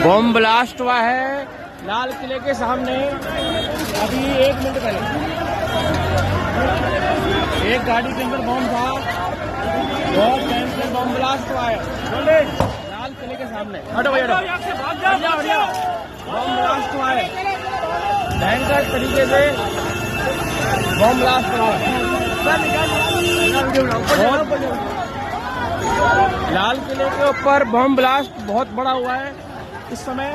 Bomb blast हुआ है लाल किले के सामने अभी 1 मिनट पहले। एक गाड़ी के अंदर बॉम्ब था, बहुत भयंकर बॉम्ब ब्लास्ट हुआ है लाल किले के सामने। हटो भैया, बॉम्ब ब्लास्ट हुआ है, भयंकर तरीके से बॉम्ब ब्लास्ट हुआ है। लाल किले के ऊपर बॉम्ब ब्लास्ट बहुत बड़ा हुआ है इस समय।